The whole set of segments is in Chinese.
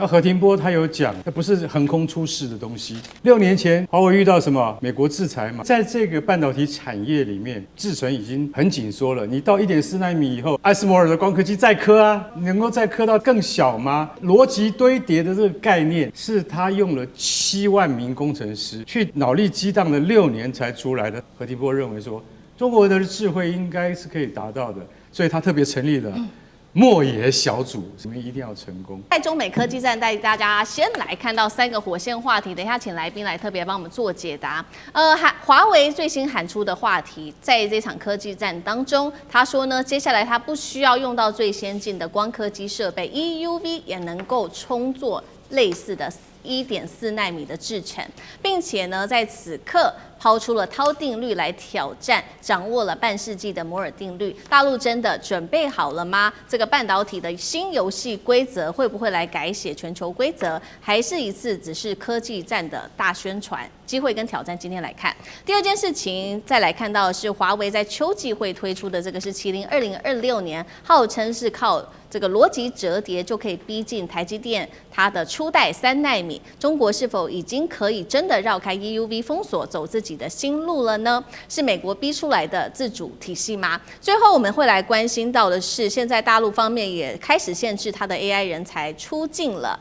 何庭波他有講，這不是橫空出世的東西。6年前，華為遇到什麼？美國制裁嘛，在這個半導體產業裡面，製程已經很緊縮了。你到1.4奈米以後，艾斯摩爾的光刻機再刻啊，能夠再刻到更小嗎？邏輯堆疊的這个概念，是他用了7萬名工程師去腦力激盪了6年才出來的。何庭波認為說，中國的智慧應該是可以達到的，所以他特別成立了莫爺小組，我們一定要成功。在中美科技戰，帶大家先來看到3個火線話題，等一下請來賓來特別幫我們做解答。華為最新喊出的話題，在這場科技戰當中，他說呢，接下來他不需要用到最先進的光刻機設備 ，EUV 也能夠充作類似的1.4奈米的製程，並且呢，在此刻拋出了涛定律來挑戰掌握了半世紀的摩爾定律。大陸真的準備好了嗎？這個半導體的新遊戲規則會不會來改寫全球規則？還是一次只是科技戰的大宣傳？機會跟挑戰，今天來看。第二件事情，再來看到的是華為在秋季會推出的這個是麒麟2026年，號稱是靠這個邏輯折疊就可以逼近台積電它的初代3奈米。中國是否已經可以真的繞開 EUV 封鎖，走自己的新路了呢？是美國逼出來的自主體系嗎？最後我們會來關心到的是，現在大陸方面也開始限制它的 AI 人才出境了，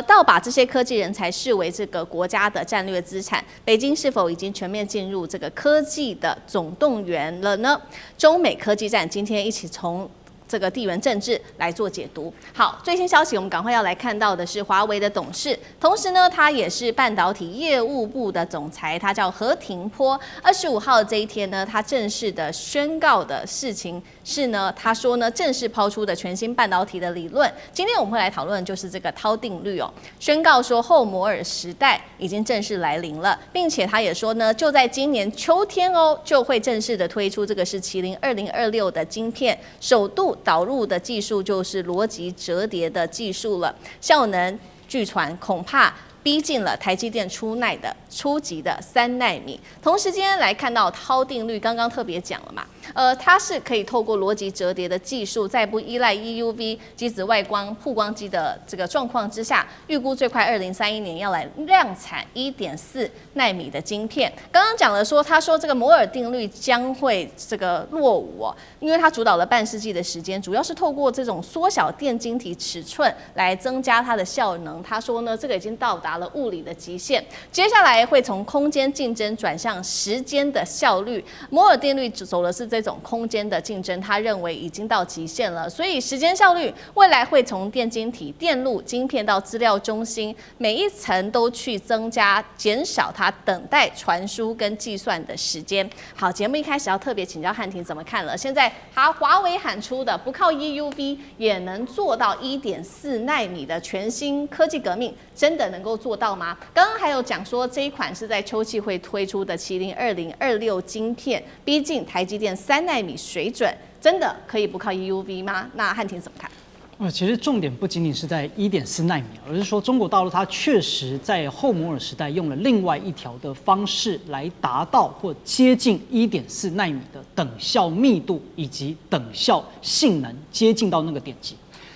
到把這些科技人才視為這個國家的戰略資產。北京是否已經全面進入這個科技的總動員了呢？中美科技戰，今天一起從這個地緣政治來做解讀。好，最新消息我們趕快要來看到的是華為的董事，同時呢，他也是半導體業務部的總裁，他叫何庭波。25號這一天呢，他正式的宣告的事情是呢，他說呢，正式拋出的全新半導體的理論。今天我們會來討論的就是這個濤定律哦，宣告說後摩爾時代已經正式來臨了，並且他也說呢，就在今年秋天哦，就會正式的推出這個是麒麟2026的晶片，首度導入的技術就是邏輯折疊的技術了，效能據傳恐怕逼近了台積電初級的3奈米。同時間來看到濤定律，剛剛特別講了嘛，它是可以透過邏輯折疊的技術，在不依賴 EUV 機子外光曝光機的這個狀況之下，預估最快2031年要來量產1.4奈米的晶片。剛剛講了說，他說這個摩爾定律將會這個落伍哦，因為它主導了半世紀的時間，主要是透過這種縮小電晶體尺寸來增加它的效能。他說呢，這個已經到達了物理的極限，接下來會從空間競爭轉向時間的效率。摩爾定律走的是這種空間的競爭，他認為已經到極限了，所以時間效率未來會從電晶體、電路、晶片到資料中心，每一層都去增加、減少它等待傳輸跟計算的時間。好，節目一開始要特別請教漢庭怎麼看了。現在華為喊出的不靠 EUV 也能做到1.4奈米的全新科技革命，真的能夠做到嗎？剛剛還有講說，這一款是在秋季會推出的麒麟2026晶片，逼近台積電3奈米水準，真的可以不靠 EUV 嗎？那漢庭怎麼看？其實重點不僅僅是在1.4奈米，而是說中國大陸它確實在後摩爾時代用了另外一條的方式來達到或接近1.4奈米的等效密度以及等效性能，接近到那個點級。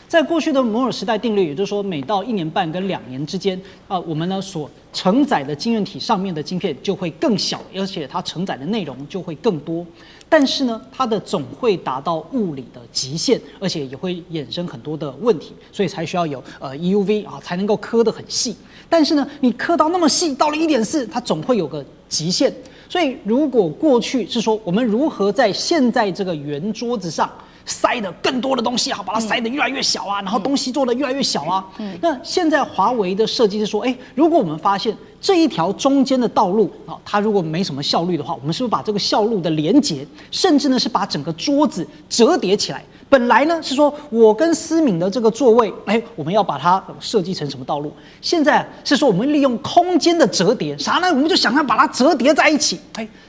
在過去的摩爾時代定律，也就是說每到1年半跟2年之間，我們呢所承載的晶圓體上面的晶片就會更小，而且它承載的內容就會更多。但是呢，它的總會達到物理的極限，而且也會衍生很多的問題，所以才需要有EUV 啊，才能夠刻得很細。但是呢，你刻到那麼細，到了1.4，它總會有個極限。所以如果過去是說我們如何在現在這個圓桌子上塞的更多的東西，好，把它塞得越來越小啊，然後東西做得越來越小啊。那現在華為的設計是說，如果我們發現這一條中間的道路啊，它如果沒什麼效率的話，我們是不是把這個效路的連接，甚至呢是把整個桌子折疊起來？本來呢是說我跟思敏的這個座位，我們要把它設計成什麼道路？現在是說我們利用空間的折疊，啥呢？我們就想要把它折疊在一起。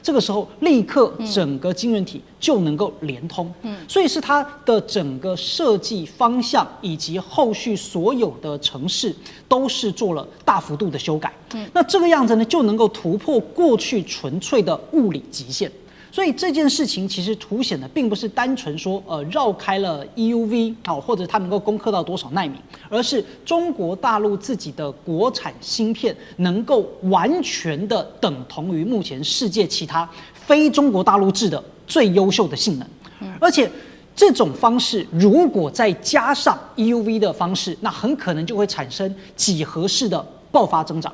這個時候立刻整個晶圓體就能夠連通。所以是它的整個設計方向以及後續所有的程式都是做了大幅度的修改。那這個樣子呢就能夠突破過去純粹的物理極限。所以這件事情其實凸顯的並不是單純說繞開了 EUV 或者它能夠攻克到多少奈米，而是中國大陸自己的國產芯片能夠完全的等同於目前世界其他非中國大陸制的最優秀的性能，而且這種方式如果再加上 EUV 的方式，那很可能就會產生幾何式的爆發增長。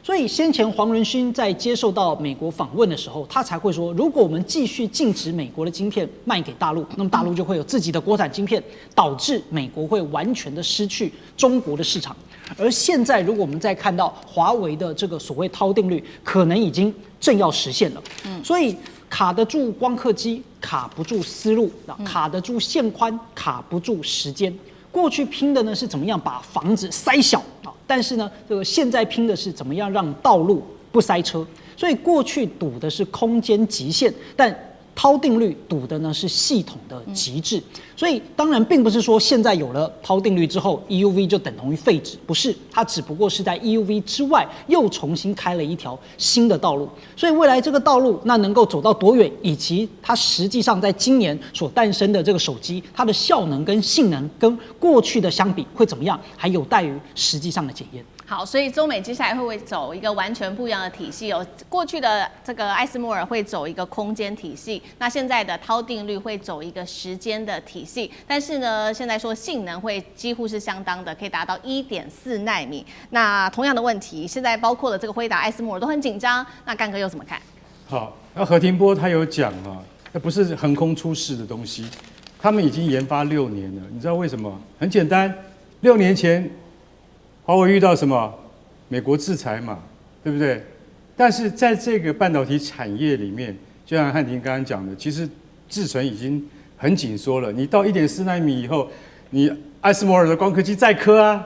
所以先前黄仁勳在接受到美國訪問的時候，他才會說，如果我們繼續禁止美國的晶片賣給大陸，那麼大陸就會有自己的國產晶片，導致美國會完全的失去中國的市場。而現在，如果我們再看到華為的這個所謂滔定律，可能已經正要實現了。所以卡得住光刻機，卡不住思路；卡得住線寬，卡不住時間。過去拼的呢是怎麼樣把房子塞小啊，但是呢，這個現在拼的是怎麼樣讓道路不塞車。所以過去賭的是空間極限，但滔定律賭的呢是系統的極致。所以当然並不是說現在有了滔定律之後 EUV 就等同於廢紙，不是，它只不過是在 EUV 之外又重新開了一條新的道路。所以未来這個道路那能夠走到多遠，以及它實際上在今年所誕生的這個手機，它的效能跟性能跟過去的相比會怎麼樣，還有待於實際上的檢驗。好，所以中美接下來会不会走一個完全不一樣的體系哦？過去的這個艾斯摩爾會走一個空間體系，那現在的滔定律會走一個時間的體系，但是呢，現在說性能會幾乎是相當的，可以達到1.4奈米。那同樣的問題，現在包括了這個輝達、艾斯摩爾都很緊張，那幹哥又怎麼看？好，那何庭波他有講啊，那不是橫空出世的東西，他們已經研發6年了，你知道為什麼？很簡單，6年前。華為遇到什麼？美國制裁嘛，對不對？但是在這個半導體產業裡面，就像漢庭剛剛講的，其實製程已經很緊縮了。你到1.4奈米以後，你艾斯摩爾的光刻機再刻啊，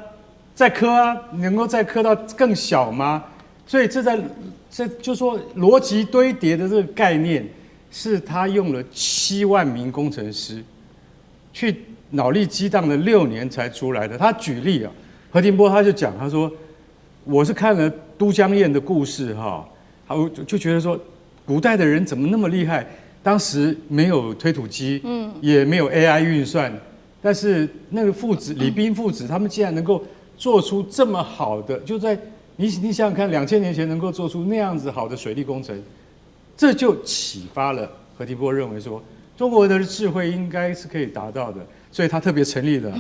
能夠再刻到更小嗎？所以這就說邏輯堆疊的這個概念，是他用了7萬名工程師去腦力激盪了6年才出來的。他舉例啊。何庭波他就講，他說：“我是看了都江堰的故事哈，我就覺得說，古代的人怎麼那麼厲害？當時沒有推土機，也沒有 AI 運算，但是那個父子李彬父子，他們竟然能夠做出這麼好的，就在你想想看，2000年前能夠做出那樣子好的水利工程，這就啟發了何庭波認為說，中國的智慧應該是可以達到的，所以他特別成立了。”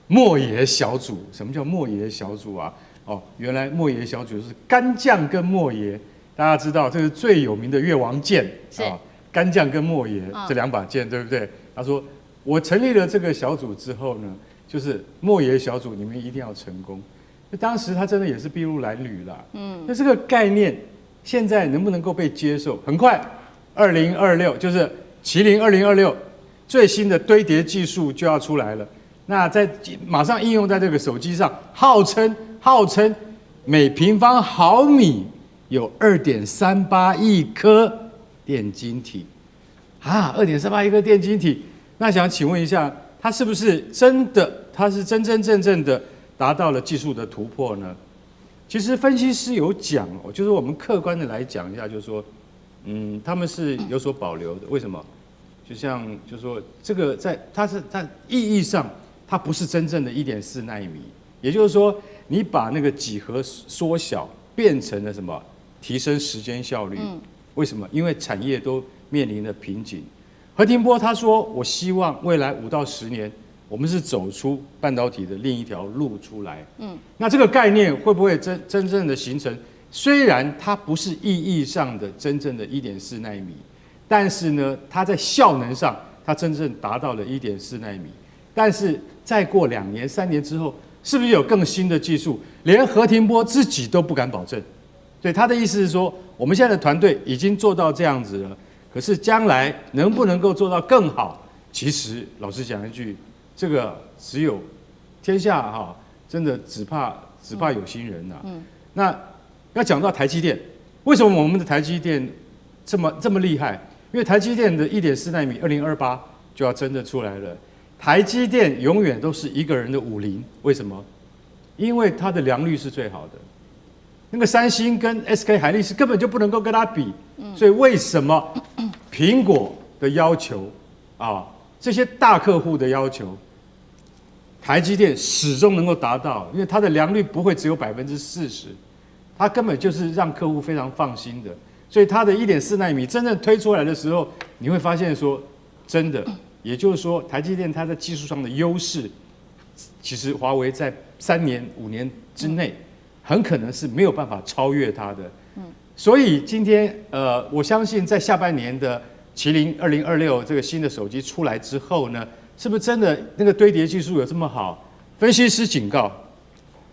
莫爺小組，什麼叫莫爺小組啊？哦，原來莫爺小組是干將跟莫爺，大家知道這是最有名的越王劍啊，干將跟莫爺這2把劍，對不對？他說我成立了這個小組之後呢，就是莫爺小組，你們一定要成功。當時他真的也是篳路藍縷啦，那這個概念現在能不能夠被接受？很快，2026就是麒麟2026最新的堆疊技術就要出來了。那在馬上應用在這個手機上，號稱每平方毫米有2.38億顆電晶體啊，2.38億顆電晶體。那想請問一下，它是不是真的？它是真正的達到了技術的突破呢？其實分析師有講哦，就是我們客觀的來講一下，就是說，他們是有所保留的。為什麼？就像就是說，這個在它意義上。它不是真正的1.4奈米，也就是說，你把那個幾何縮小，變成了什麼？提升時間效率。為什麼？因為產業都面臨了瓶頸。何庭波他說：“我希望未來5到10年，我們是走出半導體的另一條路出來。”那這個概念會不會真正的形成？雖然它不是意義上的真正的1.4奈米，但是呢，它在效能上，它真正達到了1.4奈米。但是再過2年、3年之後，是不是有更新的技術？連何庭波自己都不敢保證。所以他的意思是說，我們現在的团队已經做到這樣子了，可是将來能不能夠做到更好？其實老實講一句，這個只有天下哈，真的只怕有心人吶。那要講到台積電，為什麼我們的台積電這麼厲害？因為台積電的1.4奈米2028就要真的出來了。台積電永遠都是一個人的50，為什麼？因為它的良率是最好的。那個三星跟 SK 海力士根本就不能夠跟它比，所以為什麼蘋果的要求啊，這些大客戶的要求，台積電始終能夠達到，因為它的良率不會只有40%，它根本就是讓客戶非常放心的。所以它的1.4奈米真正推出來的時候，你會發現說，真的，也就是說，台積電它在技術上的優勢，其實華為在3年、5年之內，很可能是沒有辦法超越它的。所以今天我相信在下半年的麒麟2026這個新的手機出來之後呢，是不是真的那個堆疊技術有這麼好？分析師警告，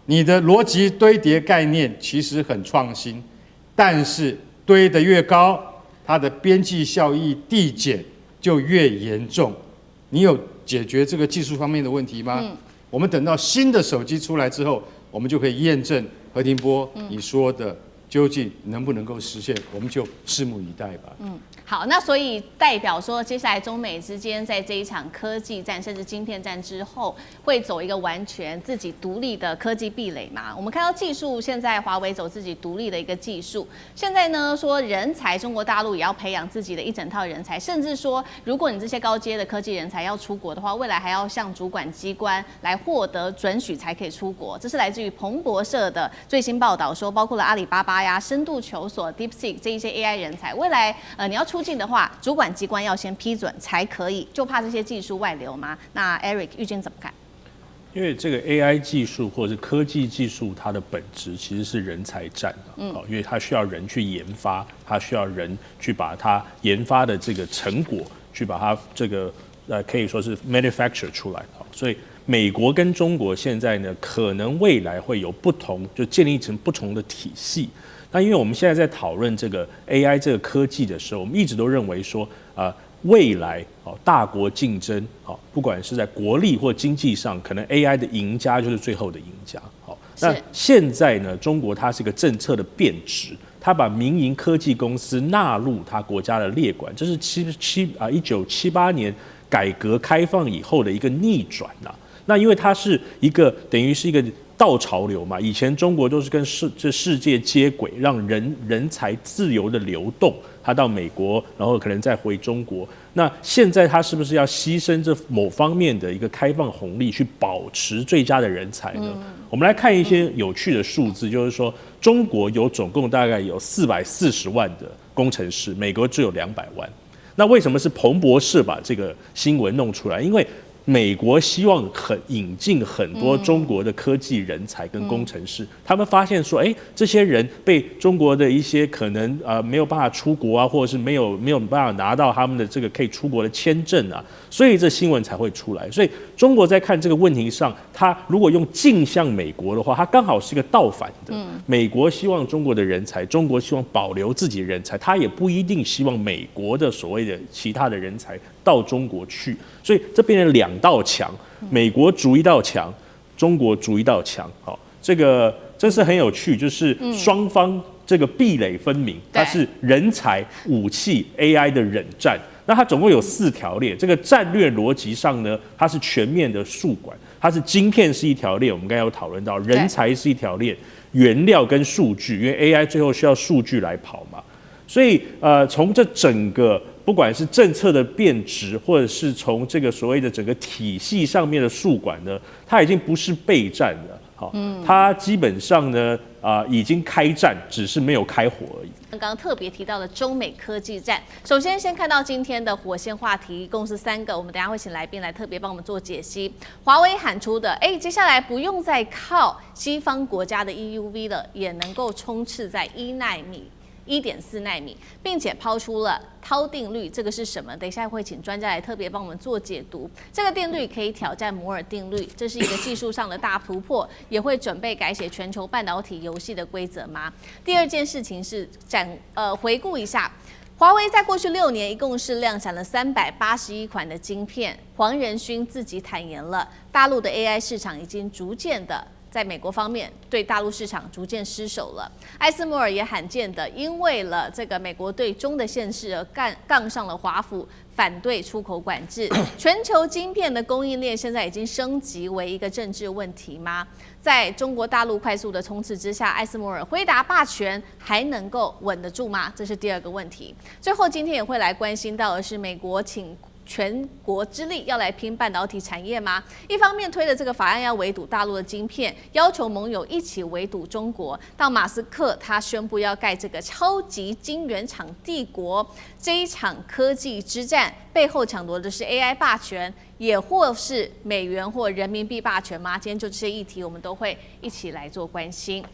你的邏輯堆疊概念其實很創新，但是堆得越高，它的邊際效益遞減就越嚴重。你有解決這個技術方面的問題嗎？我們等到新的手機出來之後，我們就可以驗證何庭波你說的究竟能不能夠實現，我們就拭目以待吧。好，那所以代表說，接下來中美之間在這一場科技戰，甚至晶片戰之後，會走一個完全自己獨立的科技壁壘嘛？我們看到技術，現在華為走自己獨立的一個技術，現在呢說人才，中國大陸也要培養自己的一整套人才，甚至說，如果你這些高階的科技人才要出國的話，未來還要向主管機關來獲得准許才可以出國。這是來自於彭博社的最新報道說，包括了阿里巴巴呀、深度求索、DeepSeek 這一些 AI 人才，未来你要出境的話，主管機關要先批准才可以，就怕這些技術外流嗎？那 Eric 玉君怎麼看？因為這個 AI 技術或者是科技技術，它的本質其實是人才戰因為它需要人去研發，它需要人去把它研發的這個成果，去把它這個可以說是 manufacture 出來所以美國跟中國現在呢，可能未來會有不同，就建立成不同的體系。那因為我們現在在討論這個 AI 這個科技的時候，我們一直都認為說，未來大國競爭，不管是在國力或經濟上，可能 AI 的贏家就是最後的贏家。那現在呢，中國它是一個政策的變質，它把民營科技公司納入它國家的列管，這是1978年改革開放以後的一個逆轉吶。那因為它是一個等於是一個倒潮流嘛，以前中國都是跟世界接軌，讓人才自由的流動，他到美國，然後可能再回中國。那现在他是不是要犧牲這某方面的一個開放紅利，去保持最佳的人才呢？我們來看一些有趣的數字，就是說中國有總共大概有440萬的工程師，美國只有200萬。那為什麼是彭博社把這個新聞弄出來？因為美國希望引進很多中國的科技人才跟工程師，他們發現說，這些人被中國的一些可能沒有辦法出國啊，或者是沒有辦法拿到他們的這個可以出國的簽證啊，所以這新聞才會出來。所以中國在看這個問題上，他如果用鏡像美國的話，他剛好是一個倒反的。美國希望中國的人才，中國希望保留自己的人才，他也不一定希望美國的所謂的其他的人才到中國去，所以這變成2道牆，美國筑一道牆，中國筑一道牆。好，這是很有趣，就是雙方這個壁壘分明，它是人才、武器、AI 的冷戰。那它總共有4條鏈，這個戰略邏輯上呢，它是全面的數管，它是晶片是一條鏈，我們剛才有討論到，人才是一條鏈，原料跟數據，因為 AI 最後需要數據來跑嘛，所以從這整個不管是政策的變質，或者是從這個所謂的整個體系上面的數管呢，它已經不是備戰了，好，它基本上呢已經開戰，只是沒有開火而已。剛剛特別提到的中美科技戰，首先先看到今天的火線話題，一共是3個，我們等一下會請來賓來特別幫我們做解析。華為喊出的，接下來不用再靠西方國家的 EUV 了，也能夠衝刺在1奈米。1.4奈米，並且拋出了涛定律，這個是什麼？等一下會請專家來特別幫我們做解讀。這個定律可以挑戰摩爾定律，這是一個技術上的大突破，也會準備改寫全球半導體遊戲的規則嗎？第二件事情是回顧一下，華為在過去6年一共是量產了381款的晶片。黃仁勳自己坦言了，大陸的 AI 市場已經逐漸的在美國方面對大陸市場逐漸失守了。艾斯摩爾也罕見的因為了這個美國對中的限制而槓上了華府，反對出口管制。全球晶片的供應鏈現在已經升級為一個政治問題嗎？在中國大陸快速的衝刺之下，艾斯摩爾輝達霸權還能夠穩得住嗎？這是第二個問題。最後今天也會來關心到的是，美國請全國之力要來拼半導體產業嗎？一方面推了這個法案要圍堵大陸的晶片，要求盟友一起圍堵中國。到馬斯克他宣布要蓋這個超級晶圓廠帝國，這一場科技之戰背後搶奪的是 AI 霸權，也或是美元或人民幣霸權嗎？今天就這些議題，我們都會一起來做關心。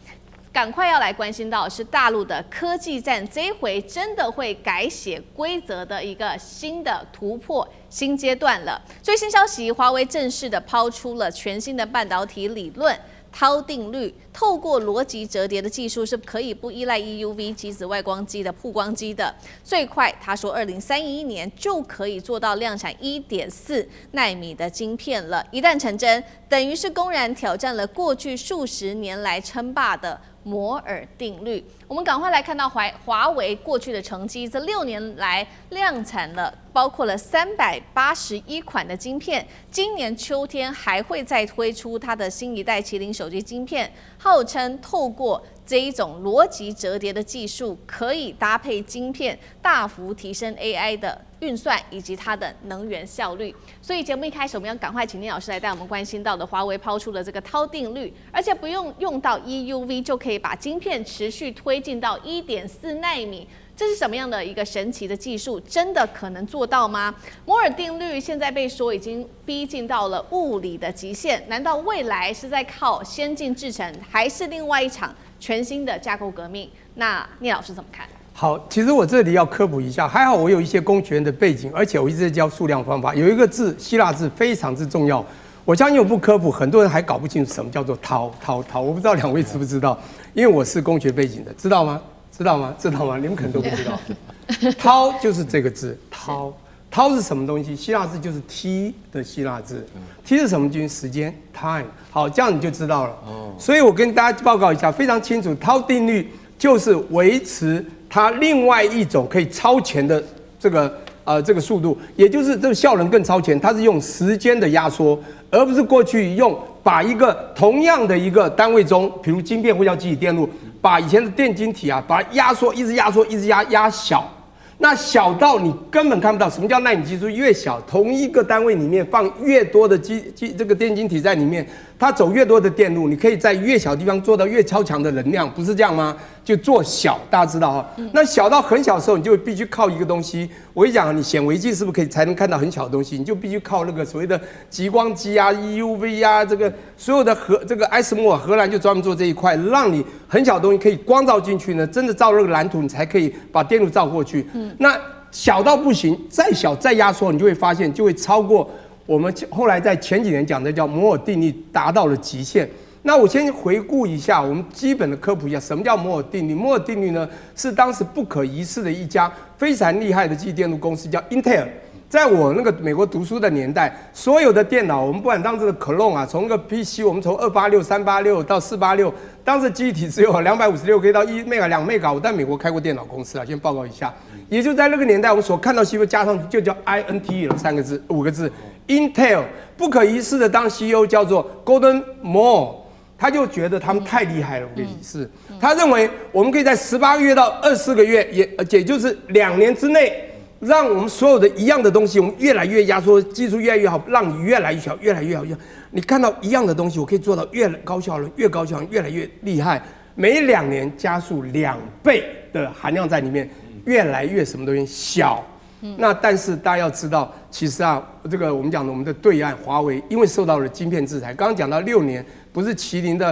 趕快要來關心到的是大陸的科技戰，這一回真的會改寫規則的一個新的突破新階段了。最新消息，華為正式的拋出了全新的半導體理論涛定律，透過逻輯折疊的技術是可以不依賴 EUV 極紫外光機的曝光機的。最快他說2031年就可以做到量產1.4奈米的晶片了。一旦成真，等於是公然挑戰了過去数十年來稱霸的摩爾定律。我們趕快來看到華為過去的成績，這6年來量產了包括了381款的晶片，今年秋天還會再推出它的新一代麒麟手機晶片，號稱透過這一種邏輯折疊的技術，可以搭配晶片大幅提升 AI 的運算以及它的能源效率。所以節目一開始，我們要趕快請聶老師來帶我們關心到的華為拋出了這個涛定律，而且不用到 EUV 就可以把晶片持續推進到1.4奈米。這是什麼樣的一個神奇的技術？真的可能做到嗎？摩爾定律現在被說已經逼近到了物理的極限，難道未來是在靠先進製程，還是另外一場全新的架構革命？那聶老師怎麼看？好，其實我這裡要科普一下，還好我有一些工學院的背景，而且我一直在教數量方法。有一個字，希臘字非常之重要，我相信我不科普，很多人還搞不清楚什麼叫做涛。我不知道2位知不知道？因為我是工學背景的，知道嗎？知道嗎？你們可能都不知道。涛就是這個字，涛是什麼東西？希臘字就是 T 的希臘字。T 是什麼？就是時間 time。好，這樣你就知道了。所以我跟大家報告一下，非常清楚，涛定律就是維持它另外一種可以超前的這個速度，也就是這個效能更超前，它是用時間的壓縮，而不是過去用把一個同樣的一個單位中，比如晶片或叫基體電路，把以前的電晶體啊，把它壓縮，一直壓小，那小到你根本看不到。什麼叫奈米技術？越小，同一個單位裡面放越多的這個電晶體在裡面，它走越多的電路，你可以在越小的地方做到越超強的能量，不是這樣嗎？就做小，大家知道哈。那小到很小的時候，你就必須靠一個東西。我跟你講，你顯微鏡是不是可以才能看到很小的東西？你就必須靠那個所謂的極光機啊、EUV 啊，這個所有的這個艾斯摩爾荷蘭就專門做這一塊，讓你很小的東西可以光照進去呢，真的照那個藍圖，你才可以把電路照過去。那小到不行，再小再壓縮，你就會發現就會超過我們後來在前幾年講的叫摩爾定律達到了極限。那我先回顧一下，我們基本的科普一下，什麼叫摩爾定律？摩爾定律呢，是當時不可一世的一家非常厲害的基地電路公司，叫 Intel。在我那個美國讀書的年代，所有的電腦，我們不管當時的 Clone 啊，從那個 PC， 我們從286、386到486，當時記憶體只有256，可以到1 mega、2 mega。我在美國開過電腦公司啊，先報告一下。也就在那個年代，我們所看到西方加上去就叫 INT 5個字 ，Intel 不可一世的當 CEO 叫做 Gordon Moore。他就覺得他們太厲害了，我跟你是，他認為我們可以在18個月到24個月，也就是2年之內，讓我們所有的一樣的東西，我們越來越壓縮，技術越來越好，讓你越來越小，越來越好。你看到一樣的東西，我可以做到越高效能，越高效能，越來越厲害。每2年加速2倍的含量在裡面，越來越什麼東西小。那但是大家要知道，其實啊，這個我們講的我們的對岸華為，因為受到了晶片制裁，剛剛講到6年。不是麒麟的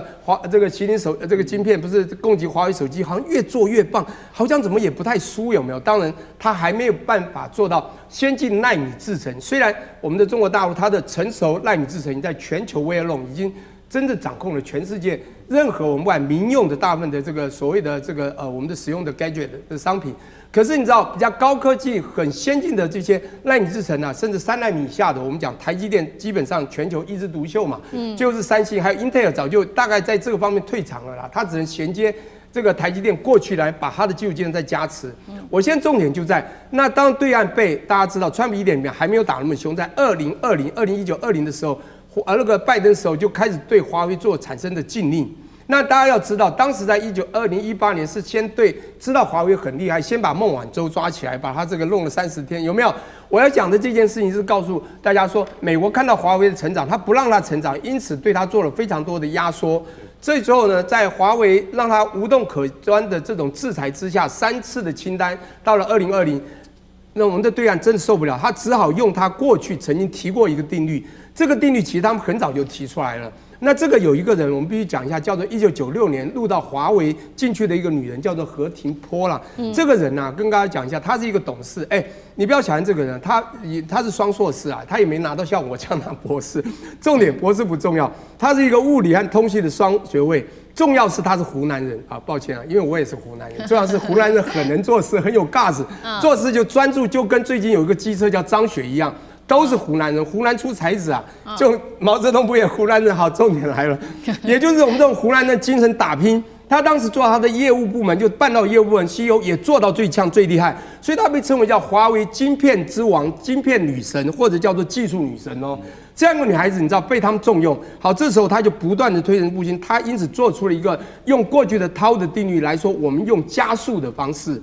這個麒麟這個晶片，不是供給華為手機，好像越做越棒，好像怎麼也不太輸，有沒有？當然，它還沒有辦法做到先進奈米製程。雖然我們的中國大陸它的成熟奈米製程在全球 way alone 已經真的掌控了全世界任何我們不管民用的大部分的這個所謂的這個我們的使用的 gadget 的商品。可是你知道比較高科技、很先进的這些奈米製程啊，甚至3奈米以下的，我們講台積電基本上全球一枝獨秀嘛，就是三星還有 Intel 早就大概在這個方面退場了啦，它只能銜接這個台積電過去來把它的技術技能再加持。我現在重點就在那當對岸被大家知道，川普1.0還沒有打那麼凶，在2019、20的時候，那個拜登的時候就開始對華為做產生的禁令。那大家要知道，當時在2018年是先對知道華為很厲害，先把孟晚舟抓起來，把他這個弄了30天，有沒有？我要講的這件事情是告訴大家說，美國看到華為的成長，他不讓他成長，因此對他做了非常多的壓縮。這之後呢，在華為讓他無洞可鑽的這種制裁之下，3次的清單，到了2020，那我們的對岸真的受不了，他只好用他過去曾經提過一個定律，這個定律其實他們很早就提出來了。那這個有一個人，我們必須講一下，叫做1996年入到華為進去的一個女人，叫做何庭波啦。這個人呢、啊，跟大家講一下，她是一個董事。你不要小看這個人，他是雙碩士啊，他也沒拿到像我這樣拿博士。重點博士不重要，他是一個物理和通信的雙學位。重要是他是湖南人啊，抱歉啊，因為我也是湖南人。重要是湖南人很能做事，很有 guts， 做事就專注，就跟最近有一個機車叫張雪一樣。都是湖南人，湖南出才子啊！就毛澤東不也湖南人？好，重點來了，也就是我們這種湖南的精神打拼。他當時做他的業務部門，就辦到業務部門 CEO 也做到最強最厲害，所以他被稱為叫華為晶片之王、晶片女神，或者叫做技術女神哦。這樣一個女孩子，你知道被他們重用。好，這時候他就不斷的推陳出新，他因此做出了一個用過去的濤的定律來說，我們用加速的方式，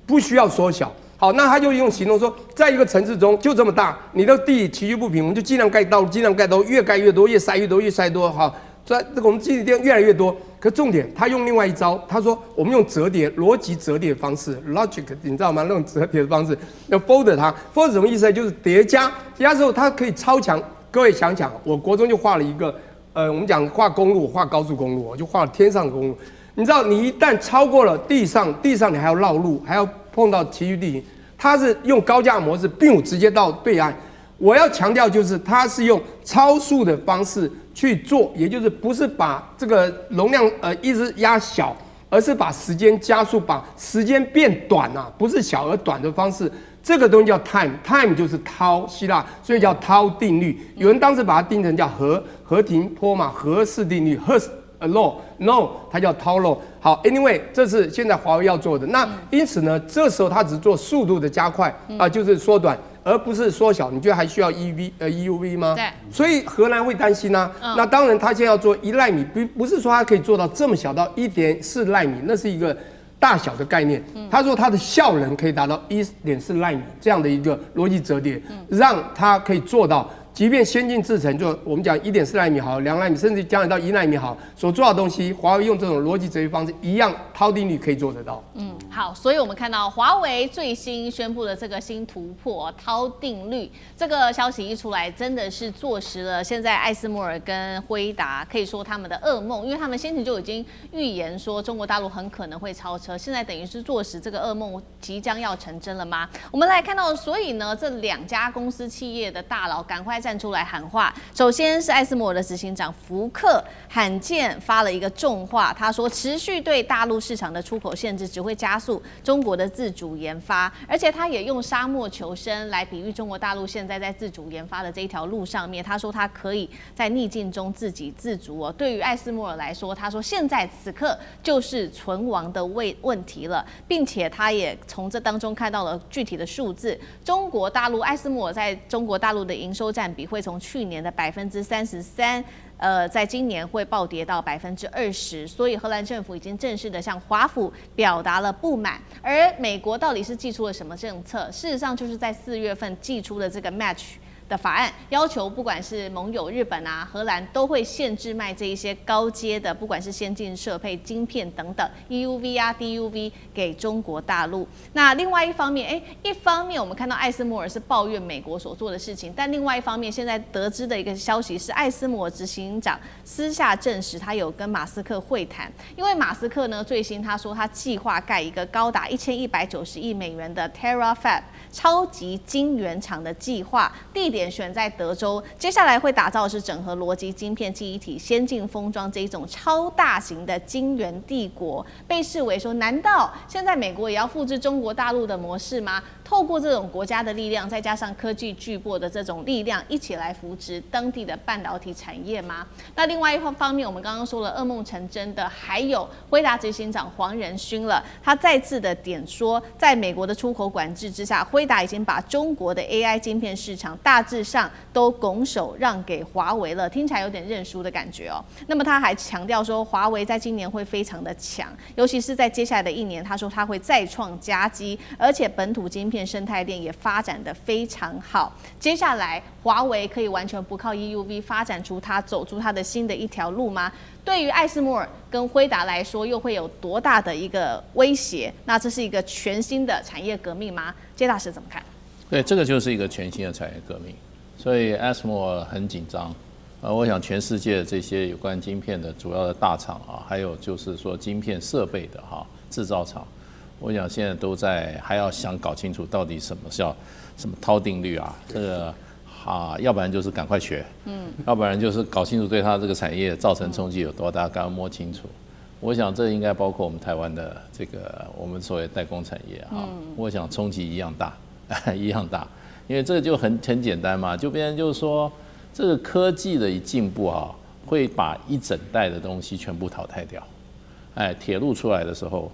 不需要縮小。好，那他就用行動說，在一個城市中就這麼大，你的地崎嶇不平，我們就盡量蓋道路，盡量蓋道路，越蓋越多，越塞越多，越塞越多。好，這個我們基地店越來越多。可重點，他用另外一招，他說我們用折疊邏輯折疊的方式 ，logic， 你知道嗎？那種折疊的方式，要 fold 它 ，fold 什麼意思呢？就是疊加，疊加之後它可以超強。各位想想，我國中就畫了一個，我們講畫公路，畫高速公路，我就畫了天上的公路。你知道，你一旦超過了地上你還要繞路，還要碰到崎嶇地形，它是用高架模式，並直接到對岸。我要強調就是，它是用超速的方式去做，也就是不是把這個容量一直壓小，而是把時間加速，把時間變短啊，不是小而短的方式。這個東西叫 time 就是濤，希臘，所以叫濤定律。有人當時把它定成叫何庭波嘛，何氏定律 ，Hurst law，no， 它叫濤 law。好 ，anyway， 這是現在華為要做的。那因此呢，這時候它只做速度的加快啊，就是縮短，而不是縮小。你覺得還需要 EUV 嗎？對。所以荷蘭會擔心啊。那當然，它現在要做1奈米，不是說它可以做到這麼小到1.4奈米，那是一個大小的概念。他說它的效能可以達到1.4奈米這樣的一個邏輯折疊，讓它可以做到。即便先進製程，就我們講1.4奈米好，2奈米，甚至將來到1奈米好，所做的東西，華為用這種邏輯折疊方式，一樣濤定律可以做得到。好，所以我們看到華為最新宣布的這個新突破濤定律，這個消息一出來，真的是坐實了現在艾斯摩爾跟輝達可以說他們的噩夢，因為他們先前就已經預言說中國大陸很可能會超車，現在等於是坐實這個噩夢即將要成真了嗎？我們來看到，所以呢，這2家公司企業的大佬趕快站出來喊話。首先是艾斯摩爾的執行長福克罕見發了一個重話，他說持續對大陸市場的出口限制只會加速中國的自主研發，而且他也用沙漠求生來比喻中國大陸現在在自主研發的這一條路上面。他說他可以在逆境中自給自足哦。對於艾斯摩爾來說，他說現在此刻就是存亡的問題了，並且他也從這當中看到了具體的數字。中國大陸艾斯摩爾在中國大陸的營收佔比會從去年的33%，在今年會暴跌到20%，所以荷蘭政府已經正式的向華府表達了不滿。而美國到底是祭出了什麼政策？事實上就是在4月份祭出的這個 Match 的法案，要求不管是盟友日本啊、荷蘭都會限制賣這一些高階的，不管是先進設備、晶片等等 EUV 啊、DUV 給中國大陸。那另外一方面，一方面我們看到艾斯摩爾是抱怨美國所做的事情，但另外一方面，現在得知的一個消息是，艾斯摩爾執行長私下證實他有跟馬斯克會談，因為馬斯克呢最新他說他計劃蓋一個高達1190億美元的 Terafab 超級晶圓廠的計劃，地點選在德州。接下來會打造的是整合邏輯晶片、記憶體、先進封裝這一種超大型的晶圓帝國，被視為說，難道現在美國也要複製中國大陸的模式嗎？透過這種國家的力量，再加上科技巨擘的這種力量，一起來扶植當地的半導體產業嗎？那另外一方面，我們剛剛說了噩夢成真的，還有輝達執行長黃仁勳了，他再次的點說，在美國的出口管制之下，輝達已經把中國的 AI 晶片市場大致上都拱手讓給華為了，聽起來有點認輸的感覺哦。那麼他還強調說，華為在今年會非常的強，尤其是在接下來的一年，他說他會再創佳績，而且本土晶片生態鏈也發展得非常好。接下來，華為可以完全不靠 EUV 發展出它走出它的新的一條路嗎？對於艾斯摩爾跟輝達來說，又會有多大的一個威脅？那這是一個全新的產業革命嗎？謝大使怎麼看？對，這個就是一個全新的產業革命，所以艾斯摩爾很緊張。我想全世界这些有關晶片的主要的大廠啊，還有就是說晶片設備的製造廠，我想現在都在還要想搞清楚到底什麼叫什麼濤定律啊，這個要不然就是趕快學，要不然就是搞清楚對它這個產業造成衝擊有多大，剛剛摸清楚。我想這應該包括我們台灣的這個我們所謂代工產業啊，我想衝擊一樣大，一樣大，因為這個就很簡單嘛，就變成就是說這個科技的一進步啊，會把一整代的東西全部淘汰掉。鐵路出來的時候，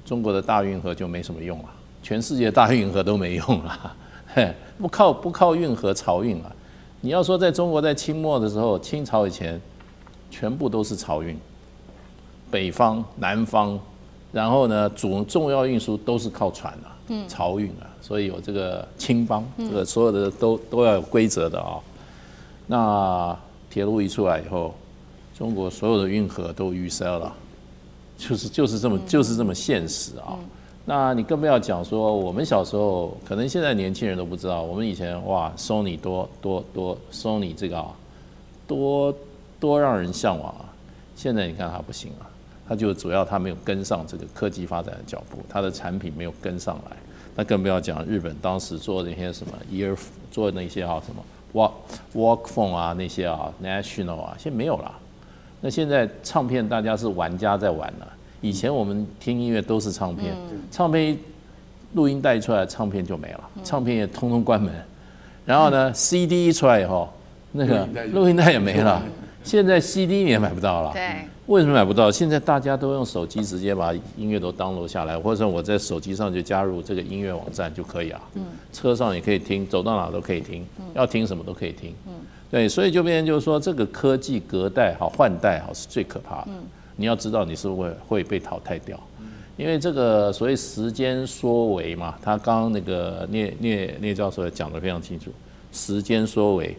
中國的大運河就沒什麼用了，全世界大運河都沒用了。不靠運河漕運啊！你要說在中國在清末的時候，清朝以前全部都是漕運，北方、南方，然後呢，重要運輸都是靠船啊，漕運啊，所以有這個青幫，這個所有的都要有規則的啊。那鐵路一出來以後，中國所有的運河都淤塞了，就是這麼現實啊。那你更不要講說，我們小時候可能現在年輕人都不知道，我們以前哇，Sony ，Sony 這個啊，多讓人向往啊。現在你看它不行啊，它就主要它沒有跟上這個科技發展的腳步，它的產品沒有跟上來。那更不要講日本當時做那些什麼 做那些什麼 Walkphone 啊那些National 啊，現在沒有了。那現在唱片大家是玩家在玩了。以前我們聽音樂都是唱片，唱片錄音帶一出來，唱片就沒了，唱片也通通關門。然後呢，CD 一出來以後，那個錄音帶也沒了。現在 CD 你也買不到了。對，為什麼買不到？現在大家都用手機直接把音樂都 download 下來，或者我在手機上就加入這個音樂網站就可以啊。車上也可以聽，走到哪都可以聽，要聽什麼都可以聽。對，所以就變成就是說，這個科技隔代換代是最可怕的。你要知道你是會被淘汰掉，因為這個所謂時間縮微嘛，他剛剛那個聶教授也講得非常清楚，時間縮微，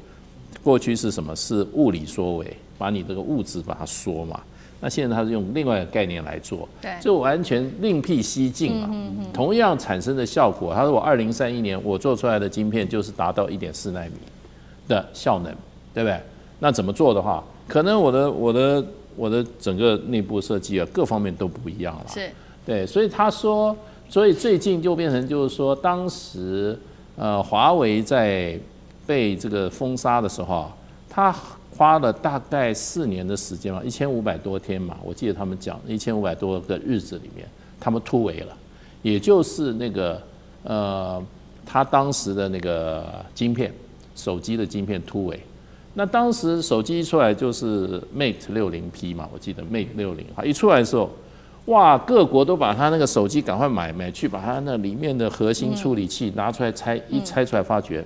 過去是什麼？是物理縮微，把你這個物質把它縮嘛。那現在他是用另外一個概念來做，就完全另闢蹊徑嘛。同樣產生的效果，他說我2031年我做出來的晶片就是達到1.4奈米的效能，對不對？那怎麼做的話，可能我的整個內部設計各方面都不一樣了。是，對，所以他說，所以最近就變成就是說，當時華為在被這個封殺的時候，他花了大概4年的時間嘛，1500多天嘛，我記得他們講1500多個日子裡面，他們突圍了，也就是那個他當時的那個晶片，手機的晶片突圍。那當時手機一出來就是 Mate 60P 嘛，我記得 Mate 60一出來的時候，哇，各國都把它那個手機趕快買去，把它那裡面的核心處理器拿出來拆出來，發覺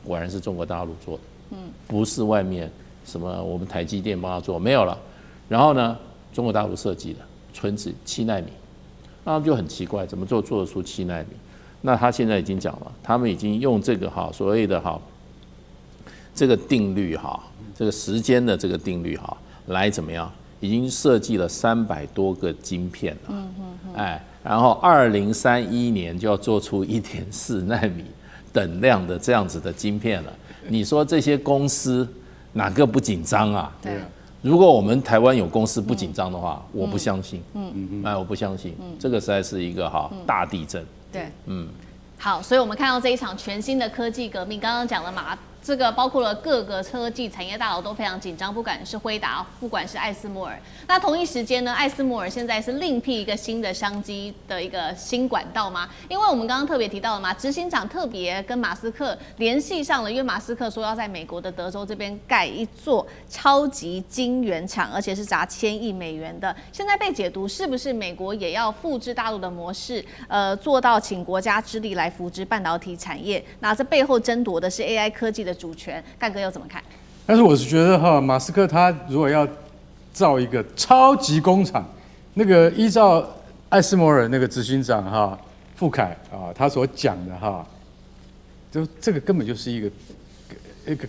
果然是中國大陸做的，不是外面什麼我們台積電幫他做，沒有了。然後呢，中國大陸設計的，純指7奈米，那就很奇怪，怎麼做得出7奈米？那他現在已經講了，他們已經用這個所謂的這個定律這個時間的這個定律來怎麼樣？已經設計了300多個晶片了，然後2031年就要做出1.4奈米等量的這樣子的晶片了。你說這些公司哪個不緊張啊？對。如果我們台灣有公司不緊張的話，我不相信。我不相信，這個實在是一個大地震。對，好，所以我們看到這一場全新的科技革命，剛剛講了嘛，這個包括了各個科技產業大佬都非常緊張，不管是輝達，不管是艾斯摩爾。那同一時間呢，艾斯摩爾現在是另闢一個新的商機的一個新管道嗎？因為我們剛剛特別提到了嘛，執行長特別跟馬斯克聯繫上了，因為馬斯克說要在美國的德州這邊蓋一座超級晶圓廠，而且是砸1000億美元的。現在被解讀是不是美國也要複製大陸的模式，做到請國家之力來扶植半導體產業？那這背後爭奪的是 AI 科技的主權，幹哥又怎麼看？但是我是覺得哈，馬斯克他如果要造一個超級工廠，那個依照艾斯摩爾那個執行長哈傅凱啊他所講的哈，就這個根本就是一個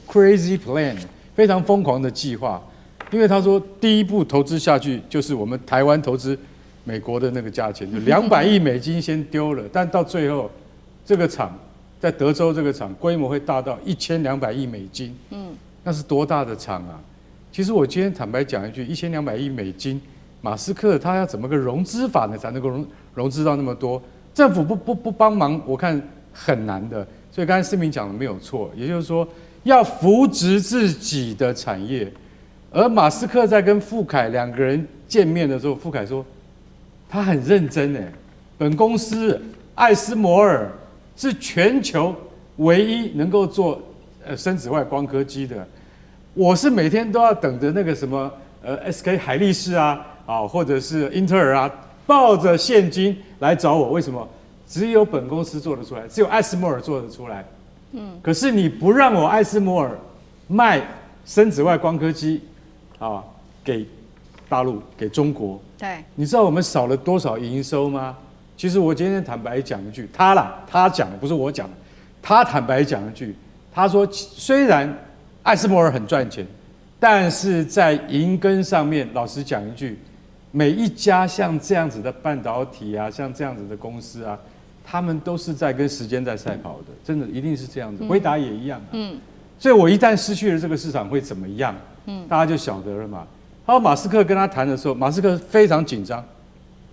crazy plan， 非常瘋狂的計劃。因为他說第一步投資下去就是我們台灣投資美國的那個價錢，就200億美金先丟了，但到最後這個廠在德州這個廠規模會大到1200億美金，那是多大的廠啊？其實我今天坦白講一句，1200億美金，馬斯克他要怎麼個融資法呢，才能夠融資到那麼多？政府不幫忙，我看很難的。所以剛才思明講的沒有錯，也就是說要扶植自己的產業。而馬斯克在跟傅凱兩個人見面的時候，傅凱說他很認真哎，本公司艾斯摩爾是全球唯一能夠做深紫外光刻機的。我是每天都要等着那個什麼SK 海力士啊，或者是英特爾啊，抱着現金來找我。為什麼？只有本公司做得出來，只有艾斯摩爾做得出來。可是你不讓我艾斯摩爾賣深紫外光刻機給大陸，給中國。對，你知道我們少了多少營收嗎？其實我今天坦白講一句，他講的不是我講的，他坦白講一句，他說雖然艾斯摩爾很賺錢，但是在營根上面，老實講一句，每一家像這樣子的半導體啊，像這樣子的公司啊，他們都是在跟時間在賽跑的，真的一定是這樣子。輝達也一樣。所以我一旦失去了這個市場會怎麼樣？大家就曉得了嘛。然後馬斯克跟他談的時候，馬斯克非常緊張，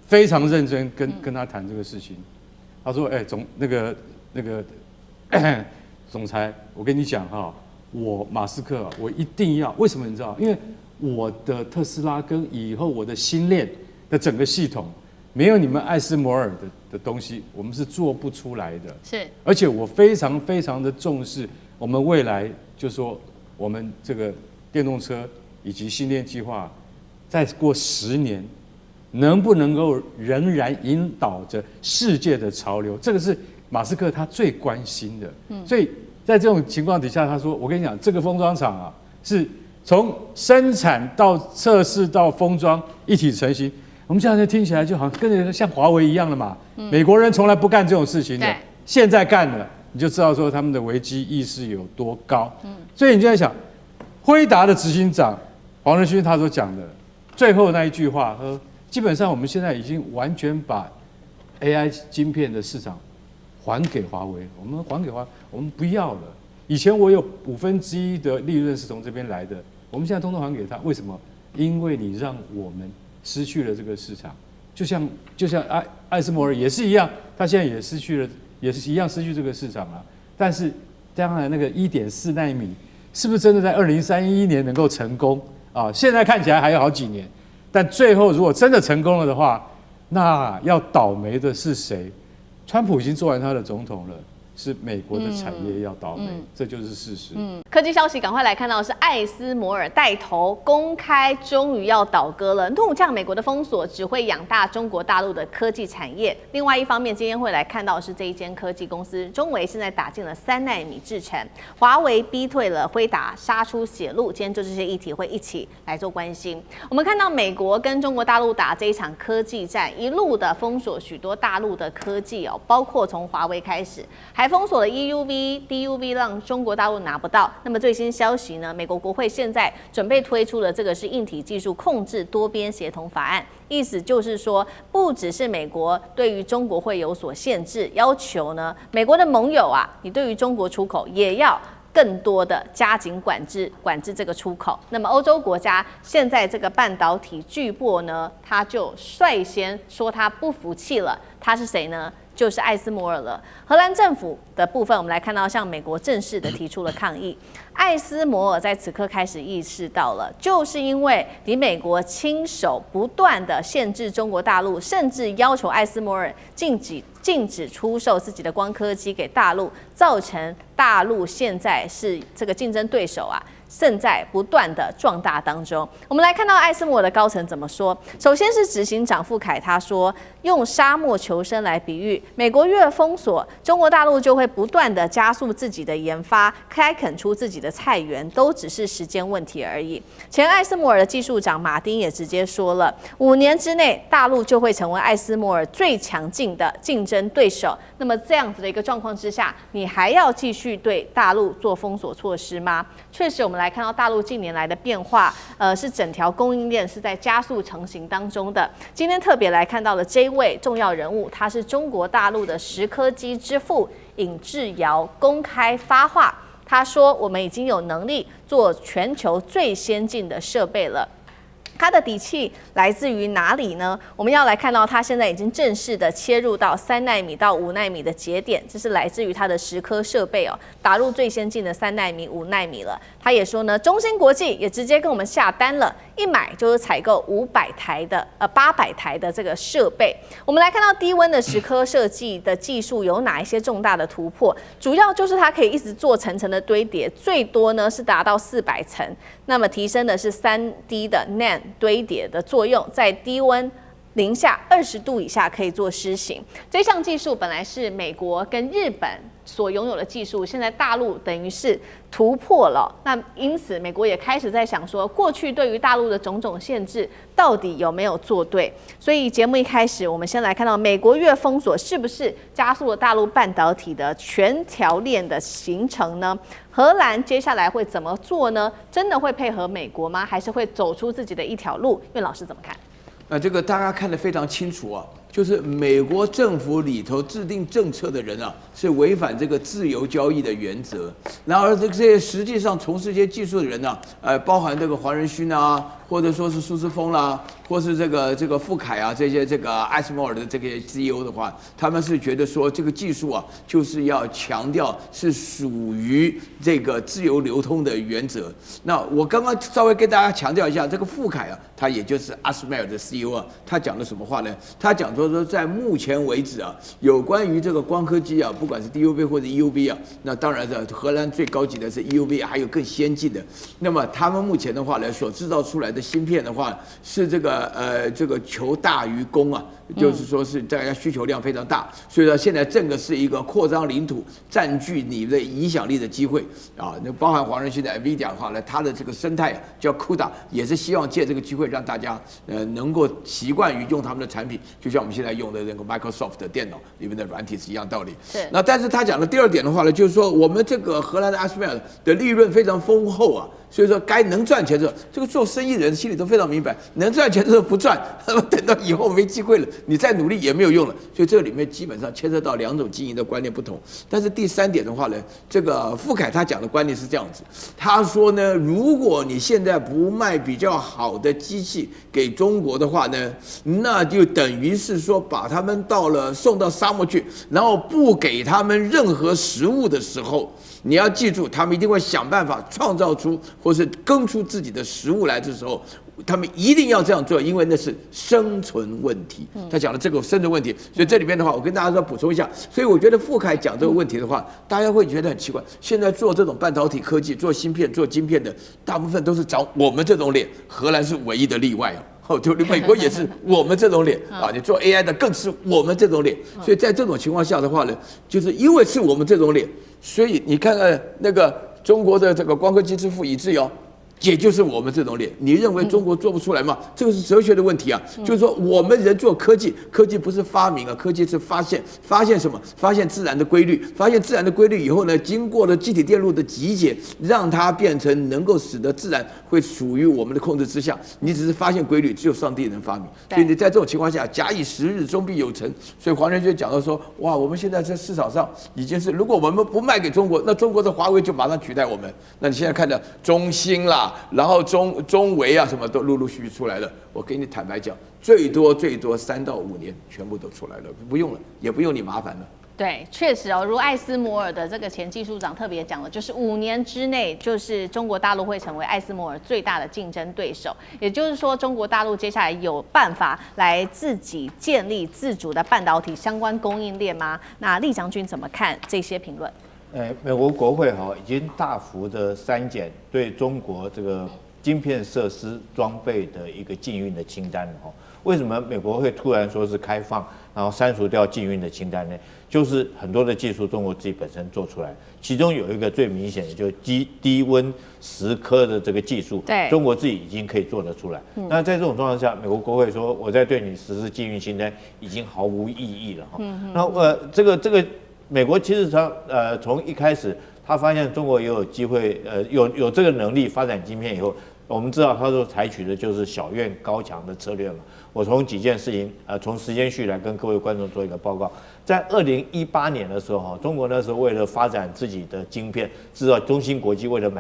非常認真跟他談這個事情。他說：“總裁，我跟你講哈。”我馬斯克，我一定要，為什麼你知道？因為我的特斯拉跟以後我的星鏈的整個系統，沒有你們艾斯摩爾的東西，我們是做不出來的。是，而且我非常非常的重視我們未來，就說我們這個電動車以及星鏈計劃，再過10年，能不能夠仍然引導着世界的潮流？這個是馬斯克他最關心的。所以。在這種情況底下，他說：“我跟你講，這個封裝廠啊，是從生產到測試到封裝一體成型。我們現在聽起來就好像跟着像華為一樣的嘛。美國人從來不幹這種事情的，現在幹了，你就知道說他們的危機意識有多高。所以你就在想，輝達的執行長黃仁勳他所講的最後那一句話，說基本上我們現在已經完全把 AI 晶片的市場。”還給華為，我們還給華為，我們不要了。以前我有1/5的利潤是從這邊來的，我們現在通通還給他。為什麼？因為你讓我們失去了這個市場，就像艾斯摩爾也是一樣，他現在也失去了，也是一樣失去這個市場啊。但是當然那個1.4奈米是不是真的在2031年能夠成功啊？現在看起來還有好幾年，但最後如果真的成功了的話，那要倒霉的是誰？川普已經做完他的總統了，是美國的產業要倒霉，這就是事實。科技消息趕快來看到的是艾斯摩爾帶頭公開，終於要倒戈了，怒嗆美國的封鎖，只會養大中國大陸的科技產業。另外一方面，今天會來看到的是這一間科技公司中微現在打進了3奈米製程，華為逼退了輝達，殺出血路。今天就這些議題會一起來做關心。我們看到美國跟中國大陸打這一場科技戰，一路的封鎖許多大陸的科技哦，包括從華為開始，還封鎖了 EUV、DUV， 讓中國大陸拿不到。那麼最新消息呢？美國國會現在準備推出了這個是硬體技術控制多邊協同法案，意思就是說，不只是美國對於中國會有所限制，要求呢美國的盟友啊，你對於中國出口也要更多的加緊管制這個出口。那麼歐洲國家現在這個半導體巨擘呢，他就率先說他不服氣了。他是誰呢？就是艾斯摩爾了。荷蘭政府的部分，我們來看到，像美國正式的提出了抗議。艾斯摩爾在此刻開始意識到了，就是因為你美國親手不斷的限制中國大陸，甚至要求艾斯摩爾禁止出售自己的光刻機給大陸，造成大陸現在是這個競爭對手啊，正在不斷的壯大當中。我們來看到艾斯摩爾的高層怎麼說。首先是執行長傅凱，他說用沙漠求生來比喻，美國越封鎖，中國大陸就會不斷的加速自己的研發，開墾出自己的菜園，都只是時間問題而已。前艾斯摩爾的技術長馬丁也直接說了，5年之內大陸就會成為艾斯摩爾最強勁的競爭對手。那麼這樣子的一個狀況之下，你還要繼續對大陸做封鎖措施嗎？確實，我們來看到大陸近年來的變化，是整條供應鏈是在加速成型當中的。今天特別來看到了這一位重要人物，他是中國大陸的蚀刻機之父尹志堯公開發話，他說：“我們已經有能力做全球最先進的設備了。”他的底氣來自於哪裡呢？我們要來看到他現在已經正式的切入到3奈米到5奈米的節點，這是來自於他的蝕刻設備哦，打入最先進的3奈米、5奈米了。他也說呢，中芯國際也直接跟我們下單了，一買就是採購800台的這個設備。我們來看到低溫的蝕刻設計的技術有哪一些重大的突破？主要就是它可以一直做層層的堆疊，最多呢是達到400層，那麼提升的是3D 的 NAND 堆疊的作用，在低溫零下20度以下可以做施行。這項技術本來是美國跟日本所擁有的技術，現在大陸等於是突破了。那因此，美國也開始在想說，過去對於大陸的種種限制到底有沒有做對？所以節目一開始，我們先來看到美國越封鎖，是不是加速了大陸半導體的全條鏈的形成呢？荷蘭接下來會怎麼做呢？真的會配合美國嗎？還是會走出自己的一條路？苑老師怎麼看？這個大家看得非常清楚啊，就是美國政府裡頭制定政策的人啊，是違反這個自由交易的原則。然而這些實際上從事這些技術的人呢，包含這個黃仁勳啊，或者說是蘇姿豐啦，或是這個傅凱啊，這些這個艾斯摩爾的這個 CEO 的話，他們是覺得說這個技術啊，就是要強調是屬於這個自由流通的原則。那我剛剛稍微跟大家強調一下，這個傅凱啊，他也就是艾斯摩爾的 CEO 啊，他講了什麼話呢？他講說在目前為止啊，有關於這個光刻機啊，不管是 DUV 或者 EUV 啊，那當然的，荷蘭最高級的是 EUV， 還有更先進的。那麼他們目前的話呢，所制造出來的芯片的話，是這個求大於供啊，就是說是大家需求量非常大，所以说現在這個是一個擴張領土、佔據你的影響力的機會啊。那包含黃仁勳的 NVIDIA 的話呢，它的這個生態叫 CUDA， 也是希望借這個機會讓大家能夠習慣於用他們的產品，就像我們現在用的那個 Microsoft 的電腦裡面的軟體是一樣道理。是。那但是他講的第二點的話呢，就是說我們這個荷蘭的 ASML 的利潤非常豐厚啊。所以說，該能賺錢的時候，這個做生意的人心裡都非常明白，能賺錢的時候不賺，那麼等到以後沒機會了，你再努力也沒有用了。所以這裡面基本上牽涉到2種經營的觀念不同。但是第3點的話呢，這個傅凱他講的觀念是這樣子，他說呢，如果你現在不賣比較好的機器給中國的話呢，那就等於是說把他們送到沙漠去，然後不給他們任何食物的時候，你要記住，他們一定會想辦法創造出或是耕出自己的食物來的時候，他們一定要這樣做，因為那是生存問題。他講了這個生存問題，所以這裡面的話，我跟大家說補充一下。所以我覺得傅凱講這個問題的話，大家會覺得很奇怪。現在做這種半導體科技、做芯片、做晶片的，大部分都是長我們這種臉，荷蘭是唯一的例外哦。就美國也是我們這種臉啊，你做 AI 的更是我們這種臉。所以在這種情況下的話呢，就是因為是我們這種臉，所以你看看那個中國的這個光刻機之父尹志堯，也就是我們這種臉，你認為中國做不出來嗎？這個是哲學的問題啊。就是說，我們人做科技，科技不是發明啊，科技是發現。發現什麼？發現自然的規律。發現自然的規律以後呢，經過了積體電路的集結，讓它變成能夠使得自然會屬於我們的控制之下。你只是發現規律，只有上帝能發明。所以你在這種情況下，假以時日，終必有成。所以黃仁勳講到說，哇，我們現在在市場上已經是，如果我們不賣給中國，那中國的華為就馬上取代我們。那你現在看到中興啦。啦，然後中微啊什麼都陸陸續續出來了。我給你坦白講，最多3到5年全部都出來了，不用了，也不用你麻煩了。对，確實哦，如艾斯摩爾的這個前技術長特別講了，就是5年之內，就是中國大陸會成為艾斯摩爾最大的競爭對手。也就是說，中國大陸接下來有辦法來自己建立自主的半導體相關供應鏈嗎？那酈將軍怎麼看這些評論？美國國會已經大幅的刪減對中國這個晶片設施裝備的一個禁運的清單了。為什麼美國會突然說是開放，然後刪除掉禁運的清單呢？就是很多的技術中國自己本身做出來，其中有一個最明顯的就是低溫蝕刻的這個技術，對，中國自己已經可以做得出來。那在這種狀況下，美國國會說我在對你實施禁運清單已經毫無意義了。那這個美國其實從一開始他發現中國也有機會，有這個能力發展晶片以後。我們知道，他說採取的就是小院高牆的策略嘛。我從幾件事情，從時間序來跟各位觀眾做一個報告。在2018年的時候，中國那時候為了發展自己的晶片，知道中芯國際為了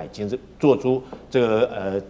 做出這個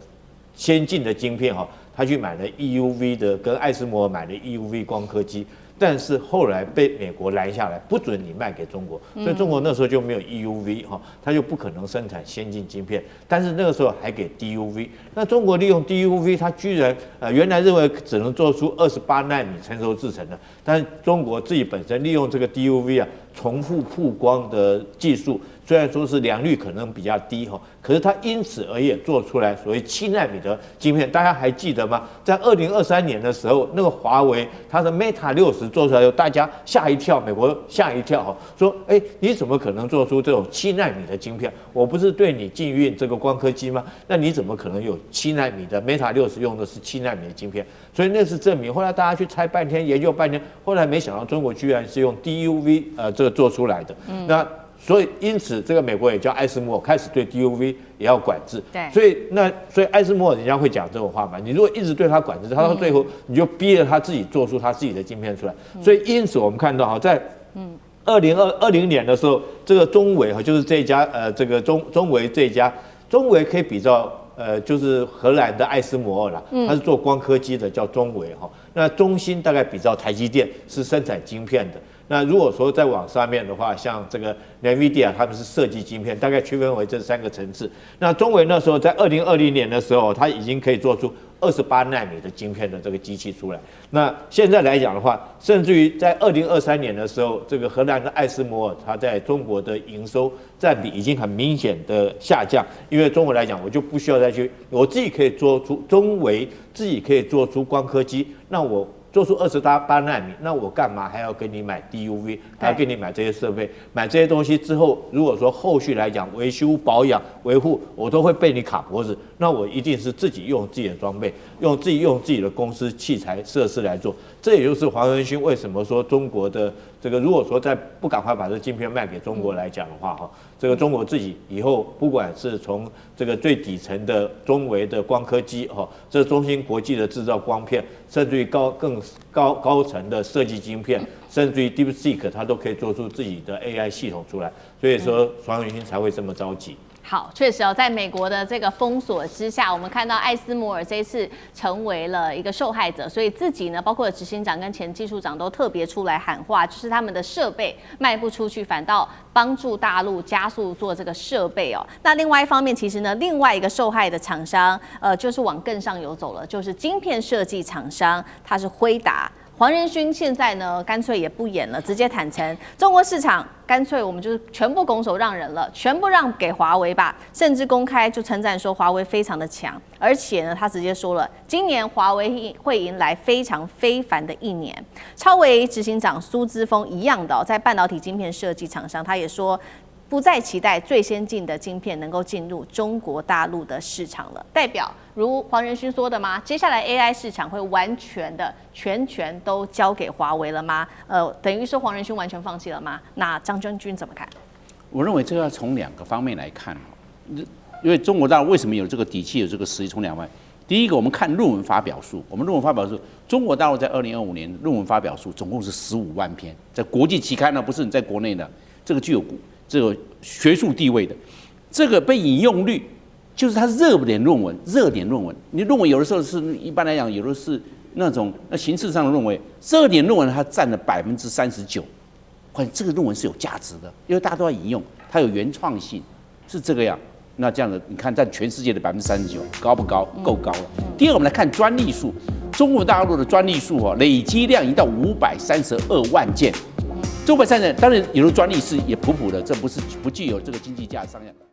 先進的晶片他去買了 EUV 的，跟艾斯摩爾買了 EUV 光刻機。但是後來被美國攔下來，不准你賣給中國，所以中國那時候就沒有 EUV 它就不可能生產先進晶片。但是那個時候還給 DUV， 那中國利用 DUV， 它居然原來認為只能做出28奈米成熟製程的，但是中國自己本身利用這個 DUV 重複曝光的技術，雖然說是良率可能比較低可是它因此而也做出來所謂7奈米的晶片。大家還記得嗎？在2023年的時候，那個華為它的 Mate 60做出來以後，大家嚇一跳，美國嚇一跳說你怎麼可能做出這種7奈米的晶片？我不是對你禁運這個光刻機嗎？那你怎麼可能有7奈米的 Mate 60用的是7奈米的晶片？所以那是證明。後來大家去猜半天，研究半天，後來沒想到中國居然是用 DUV 這個做出來的。那所以因此这個美國也叫艾斯摩爾開始對 DUV 也要管制。對。所以艾斯摩爾人家會講這種話嘛？你如果一直對他管制，他到最後你就逼着他自己做出他自己的晶片出來。所以因此我們看到在2020年的時候，這個中微就是這一家這個中微這一家，中微可以比照就是荷蘭的艾斯摩爾啦，它是做光刻機的，叫中微那中芯大概比照台積電是生產晶片的。那如果說再往上面的話，像這個 NVIDIA 他們是設計晶片，大概區分為這3個層次。那中微那時候在2020年的時候，它已經可以做出28奈米的晶片的這個機器出來。那現在來講的話，甚至於在2023年的時候，這個荷蘭的艾斯摩爾，它在中國的營收佔比已經很明顯的下降，因為中國來講，我就不需要再去，我自己可以做出中微，自己可以做出光刻機，那我做出28奈米，那我幹嘛還要跟你買 DUV， 還要跟你買這些設備，買這些東西之後，如果說後續來講維修保養維護，我都會被你卡脖子，那我一定是自己用自己的裝備，用自己的公司器材設施來做。這也就是黃仁勳為什麼說中國的這個，如果說再不趕快把這晶片賣給中國來講的話這個中國自己以後不管是從這個最底層的中微的光刻機這中芯國際的製造光片，甚至於更高層的設計晶片，甚至於 DeepSeek 它都可以做出自己的 AI 系統出來，所以說黃仁勳才會這麼着急。好，確實在美國的這個封鎖之下，我們看到艾斯摩爾這一次成為了一個受害者，所以自己呢，包括執行長跟前技術長都特別出來喊話，就是他們的設備賣不出去，反倒幫助大陸加速做這個設備那另外一方面，其實呢，另外一個受害的廠商，就是往更上游走了，就是晶片設計廠商，它是輝達。黃仁勳現在呢，乾脆也不演了，直接坦承中國市場，乾脆我們就是全部拱手讓人了，全部讓給華為吧，甚至公開就稱讚說華為非常的強，而且呢，他直接說了，今年華為會迎來非常非凡的一年。超微執行長蘇姿豐一樣的在半導體晶片設計廠商，他也說，不再期待最先進的晶片能夠進入中國大陸的市場了，代表如黃仁勳說的嗎？接下來 AI 市場會完全的全權都交給華為了嗎？等於說黃仁勳完全放棄了嗎？那張將軍怎麼看？我認為這個要從2個方面來看，因為中國大陸為什麼有這個底氣、有這個實力？從2方面，第一個我們看論文發表數，我們論文發表數，中國大陸在2025年論文發表數總共是15萬篇，在國際期刊呢，不是你在國內的，這個具有這個學術地位的，這個被引用率就是它熱點論文，你論文有的时候是一般來講，有的是那種形式上的論文，熱點論文它占了39%，關鍵這個論文是有價值的，因為大家都要引用，它有原創性，是這個樣。那這樣的，你看占全世界的39%，高不高？夠高了。第二，我們來看專利數，中國大陸的专利數累積量已經到532萬件，532件，當然有的专利是也普普的，这不具有这個經濟價值商量。